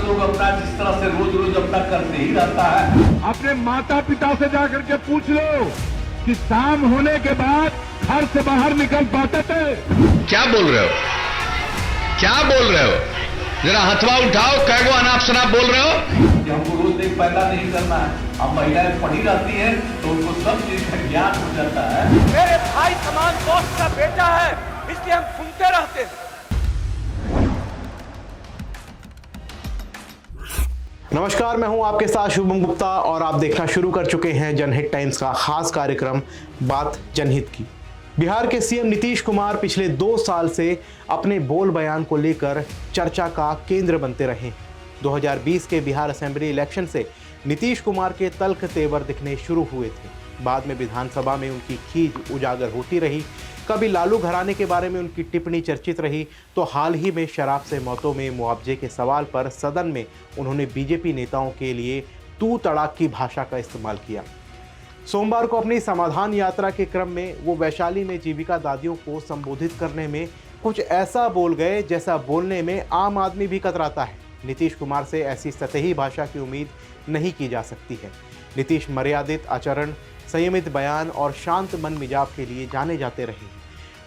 लोग अपना जिस तरह से रोज रोज अपना करते ही रहता है। अपने माता पिता से जाकर के पूछ लो कि शाम होने के बाद घर से बाहर निकल पाते थे? क्या बोल रहे हो? क्या बोल रहे हो? जरा हथवा उठाओ, कैगो अनाप शनाप बोल रहे हो? हमको रोज एक पैदा नहीं करना है। अब महिलाएं पढ़ी रहती हैं तो उनको सब चीज का ज्ञान हो जाता है। मेरे भाई समान दोस्त का बेटा है, इसलिए हम सुनते रहते हैं। नमस्कार, मैं हूं आपके साथ शुभम गुप्ता और आप देखना शुरू कर चुके हैं जनहित टाइम्स का खास कार्यक्रम बात जनहित की। बिहार के सीएम नीतीश कुमार पिछले 2 साल से अपने बोल बयान को लेकर चर्चा का केंद्र बनते रहे। 2020 के बिहार असेंबली इलेक्शन से नीतीश कुमार के तल्ख तेवर दिखने शुरू हुए थे। बाद में विधानसभा में उनकी खींच उजागर होती रही। कभी लालू घराने के बारे में उनकी टिप्पणी चर्चित रही, तो हाल ही में शराब से मौतों में मुआवजे के सवाल पर सदन में उन्होंने बीजेपी नेताओं के लिए तू तड़ाक की भाषा का इस्तेमाल किया। सोमवार को अपनी समाधान यात्रा के क्रम में वो वैशाली में जीविका दादियों को संबोधित करने में कुछ ऐसा बोल गए जैसा बोलने में आम आदमी भी कतराता है। नीतीश कुमार से ऐसी सतही भाषा की उम्मीद नहीं की जा सकती है। नीतीश मर्यादित आचरण, संयमित बयान और शांत मन मिजाज के लिए जाने जाते रहे,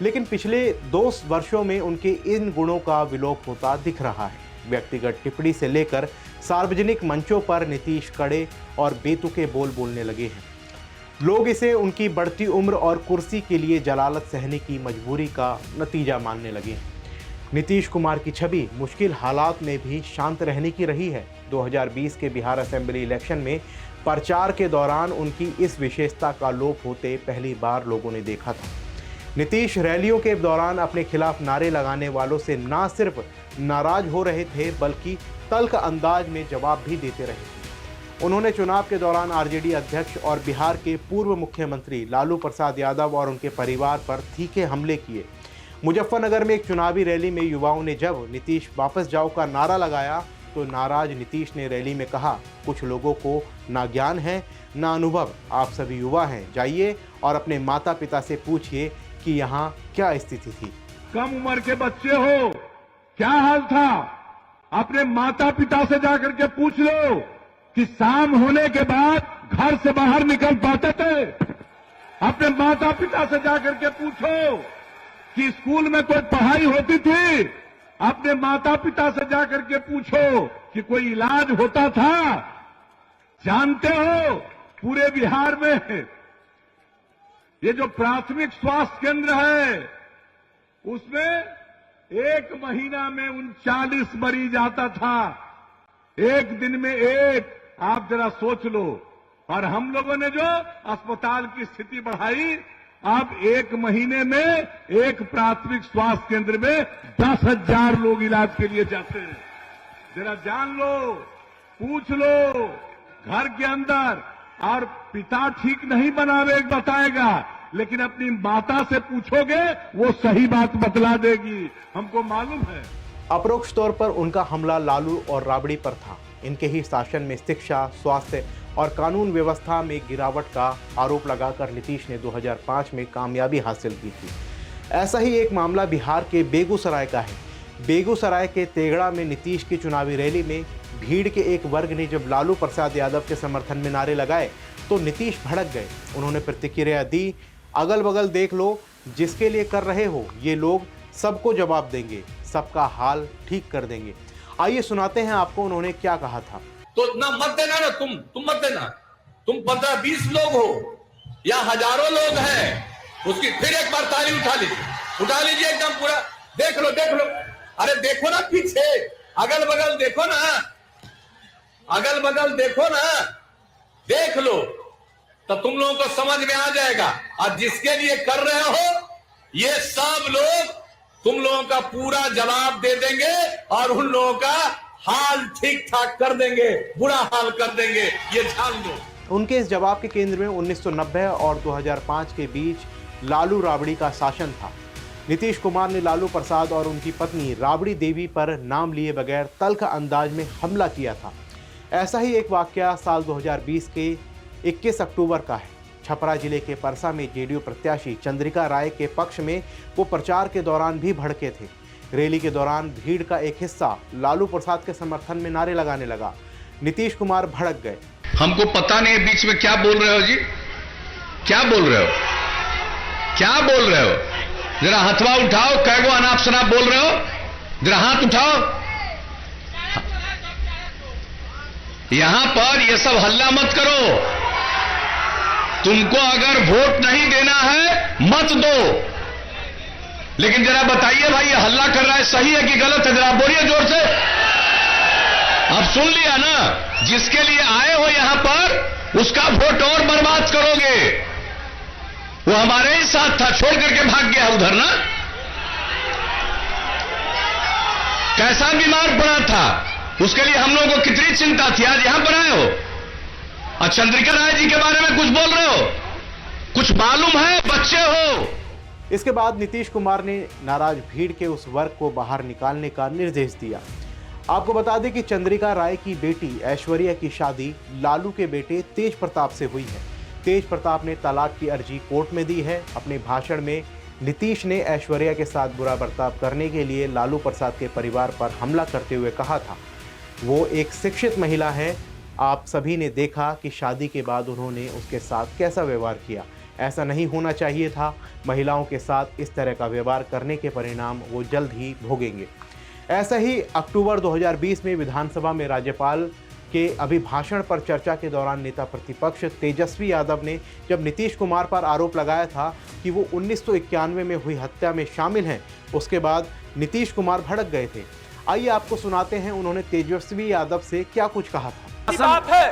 लेकिन पिछले 2 वर्षों में उनके इन गुणों का विलोप होता दिख रहा है। व्यक्तिगत टिप्पणी से लेकर सार्वजनिक मंचों पर नीतीश कड़े और बेतुके बोल बोलने लगे हैं। लोग इसे उनकी बढ़ती उम्र और कुर्सी के लिए जलालत सहने की मजबूरी का नतीजा मानने लगे हैं। नीतीश कुमार की छवि मुश्किल हालात में भी शांत रहने की रही है। 2020 के बिहार असेंबली इलेक्शन में प्रचार के दौरान उनकी इस विशेषता का लोप होते पहली बार लोगों ने देखा था। नीतीश रैलियों के दौरान अपने खिलाफ नारे लगाने वालों से ना सिर्फ नाराज हो रहे थे, बल्कि तल्ख अंदाज में जवाब भी देते रहे थे। उन्होंने चुनाव के दौरान आरजेडी अध्यक्ष और बिहार के पूर्व मुख्यमंत्री लालू प्रसाद यादव और उनके परिवार पर तीखे हमले किए। मुजफ्फरनगर में एक चुनावी रैली में युवाओं ने जब नीतीश वापस जाओ का नारा लगाया, तो नाराज नीतीश ने रैली में कहा, कुछ लोगों को ना ज्ञान है ना अनुभव, आप सभी युवा हैं, जाइए और अपने माता पिता से पूछिए कि यहाँ क्या स्थिति थी। कम उम्र के बच्चे हो, क्या हाल था? अपने माता पिता से जाकर के पूछ लो कि शाम होने के बाद घर से बाहर निकल पाते थे? अपने माता पिता से जाकर के पूछो कि स्कूल में कोई पढ़ाई होती थी? अपने माता पिता से जाकर के पूछो कि कोई इलाज होता था? जानते हो, पूरे बिहार में ये जो प्राथमिक स्वास्थ्य केंद्र है, उसमें 1 महीना में 39 मरीज आता था। एक दिन में 1, आप जरा सोच लो। और हम लोगों ने जो अस्पताल की स्थिति बढ़ाई, अब 1 महीने में एक प्राथमिक स्वास्थ्य केंद्र में 10,000 लोग इलाज के लिए जाते हैं। जरा जान लो, पूछ लो घर के अंदर। और पिता ठीक नहीं बताएगा, लेकिन अपनी माता से पूछोगे वो सही बात बतला देगी, हमको मालूम है। अपरोक्ष तौर पर उनका हमला लालू और राबड़ी पर था। इनके ही शासन में शिक्षा, स्वास्थ्य और कानून व्यवस्था में गिरावट का आरोप लगाकर नीतीश ने 2005 में कामयाबी हासिल की थी। ऐसा ही एक मामला बिहार के बेगूसराय का है। बेगूसराय के तेगड़ा में नीतीश की चुनावी रैली में भीड़ के एक वर्ग ने जब लालू प्रसाद यादव के समर्थन में नारे लगाए, तो नीतीश भड़क गए। उन्होंने प्रतिक्रिया दी, अगल बगल देख लो, जिसके लिए कर रहे हो ये लोग सबको जवाब देंगे, सबका हाल ठीक कर देंगे। आइए सुनाते हैं आपको उन्होंने क्या कहा था। तो ना मत देना ना, तुम मत देना। तुम 15-20 लोग हो या हजारों लोग हैं, उसकी फिर एक बार ताली उठा लीजिए एकदम पूरा। देख लो अरे देखो ना, पीछे अगल बगल देखो ना, देख लो तो तुम लोगों को समझ में आ जाएगा। और जिसके लिए कर रहे हो, ये सब लोग तुम लोगों का पूरा जवाब दे देंगे और उन लोगों का हाल ठीक ठाक कर देंगे, बुरा हाल कर देंगे, ये जान लो। उनके इस जवाब के केंद्र में 1990 और 2005 के बीच लालू राबड़ी का शासन था। नीतीश कुमार ने लालू प्रसाद और उनकी पत्नी राबड़ी देवी पर नाम लिए बगैर तल्ख अंदाज में हमला किया था। ऐसा ही एक वाकया साल 2020 के 21 अक्टूबर का है। छपरा जिले के परसा में जेडीयू प्रत्याशी चंद्रिका राय के पक्ष में वो प्रचार के दौरान भी भड़के थे। रैली के दौरान भीड़ का एक हिस्सा लालू प्रसाद के समर्थन में नारे लगाने लगा। नीतीश कुमार भड़क गए। हमको पता नहीं है बीच में क्या बोल रहे हो जी, क्या बोल रहे हो, क्या बोल रहे हो? जरा हथवा उठाओ, कैगो अनाप शनाप बोल रहे हो, जरा हाथ उठाओ। यहां पर ये सब हल्ला मत करो। तुमको अगर वोट नहीं देना है मत दो, लेकिन जरा बताइए भाई, ये हल्ला कर रहा है सही है कि गलत है? जरा बोलिए जोर से। अब सुन लिया ना, जिसके लिए आए हो यहां पर उसका वोट और बर्बाद करोगे। वो हमारे ही साथ था, छोड़ करके भाग गया उधर ना। कैसा बीमार पड़ा था, उसके लिए हम लोगों को कितनी चिंता थी। आज यहां पर आए हो और चंद्रिका राय जी के बारे में कुछ बोल रहे हो, कुछ मालूम है? बच्चे हो। इसके बाद नीतीश कुमार ने नाराज भीड़ के उस वर्ग को बाहर निकालने का निर्देश दिया। आपको बता दें कि चंद्रिका राय की बेटी ऐश्वर्या की शादी लालू के बेटे तेज प्रताप से हुई है। तेज प्रताप ने तलाक की अर्जी कोर्ट में दी है। अपने भाषण में नीतीश ने ऐश्वर्या के साथ बुरा बर्ताव करने के लिए लालू प्रसाद के परिवार पर हमला करते हुए कहा था, वो एक शिक्षित महिला है। आप सभी ने देखा कि शादी के बाद उन्होंने उसके साथ कैसा व्यवहार किया। ऐसा नहीं होना चाहिए था। महिलाओं के साथ इस तरह का व्यवहार करने के परिणाम वो जल्द ही भोगेंगे। ऐसा ही अक्टूबर 2020 में विधानसभा में राज्यपाल के अभिभाषण पर चर्चा के दौरान नेता प्रतिपक्ष तेजस्वी यादव ने जब नीतीश कुमार पर आरोप लगाया था कि वो 1991 में हुई हत्या में शामिल हैं, उसके बाद नीतीश कुमार भड़क गए थे। आइए आपको सुनाते हैं उन्होंने तेजस्वी यादव से क्या कुछ कहा था। बात है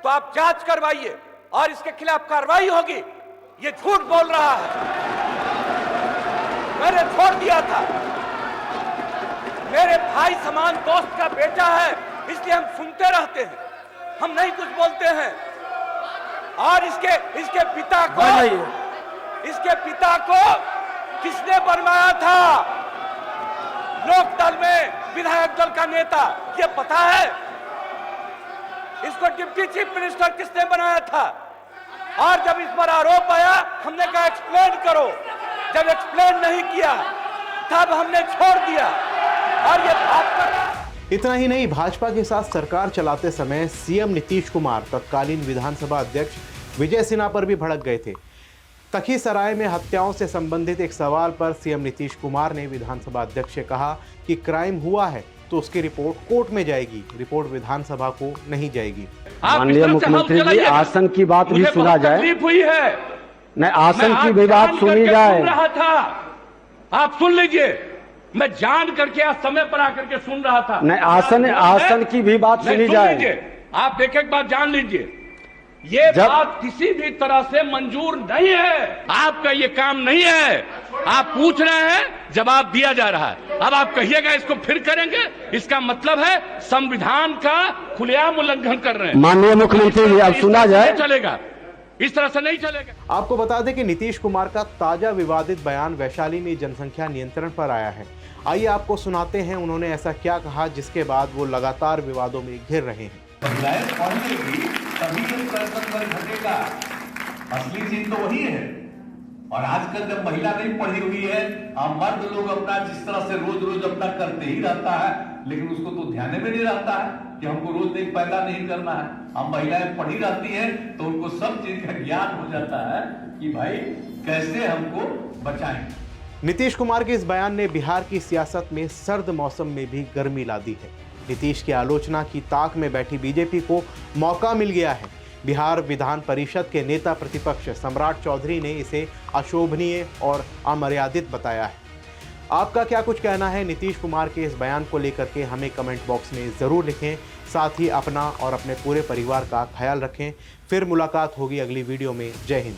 तो आप जांच करवाइए और इसके खिलाफ कार्रवाई होगी। ये झूठ बोल रहा है, मैंने छोड़ दिया था। मेरे भाई समान दोस्त का बेटा है, इसलिए हम सुनते रहते हैं, हम नहीं कुछ बोलते हैं। और इसके पिता को किसने बनवाया था लोकदल में विधायक दल का नेता, ये पता है? इसको डिप्टी चीफ मिनिस्टर किसने बनाया था? और जब इस पर आरोप आया हमने कहा एक्सप्लेन करो। जब एक्सप्लेन नहीं किया तब हमने छोड़ दिया। और ये इतना ही नहीं, भाजपा के साथ सरकार चलाते समय सीएम नीतीश कुमार तत्कालीन विधानसभा अध्यक्ष विजय सिन्हा पर भी भड़क गए थे। तखीसराय में हत्याओं से संबंधित एक सवाल पर सीएम नीतीश कुमार ने विधानसभा अध्यक्ष से कहा कि क्राइम हुआ है तो उसकी रिपोर्ट कोर्ट में जाएगी, रिपोर्ट विधानसभा को नहीं जाएगी। माननीय मुख्यमंत्री जी, आसन की बात भी सुना जाए। हुई है, नहीं, आसन की भी बात सुनी जाए। आप सुन लीजिए, मैं जान करके आज समय पर आकर के सुन रहा था। नहीं, आसन की भी बात सुनी जाए। आप एक एक बात जान लीजिए, ये बात किसी भी तरह से मंजूर नहीं है। आपका ये काम नहीं है। आप पूछ रहे हैं, जवाब दिया जा रहा है। अब आप कहिएगा इसको फिर करेंगे, इसका मतलब है संविधान का खुलेआम उल्लंघन कर रहे हैं। माननीय मुख्यमंत्री जी, अब सुना जाए। चलेगा, इस तरह से नहीं चलेगा। आपको बता दें कि नीतीश कुमार का ताजा विवादित बयान वैशाली में जनसंख्या नियंत्रण पर आया है। आइए आपको सुनाते हैं उन्होंने ऐसा क्या कहा जिसके बाद वो लगातार विवादों में घिर रहे हैं। तभी इस प्रश्न पर घटेगा, असली चीज तो वही है। और आजकल जब महिला नहीं पढ़ी हुई है, मर्द लोग अपना जिस तरह से रोज रोज अपना करते ही रहता है, लेकिन उसको तो ध्यान में नहीं रहता है कि हमको रोज एक पैदा नहीं करना है। अब महिलाएं पढ़ी रहती है तो उनको सब चीज का ज्ञान हो जाता है कि भाई कैसे हमको बचाएं। नीतीश कुमार के इस बयान ने बिहार की सियासत में सर्द मौसम में भी गर्मी ला दी है। नीतीश की आलोचना की ताक में बैठी बीजेपी को मौका मिल गया है। बिहार विधान परिषद के नेता प्रतिपक्ष सम्राट चौधरी ने इसे अशोभनीय और अमर्यादित बताया है। आपका क्या कुछ कहना है नीतीश कुमार के इस बयान को लेकर के हमें कमेंट बॉक्स में ज़रूर लिखें। साथ ही अपना और अपने पूरे परिवार का ख्याल रखें। फिर मुलाकात होगी अगली वीडियो में। जय हिंद।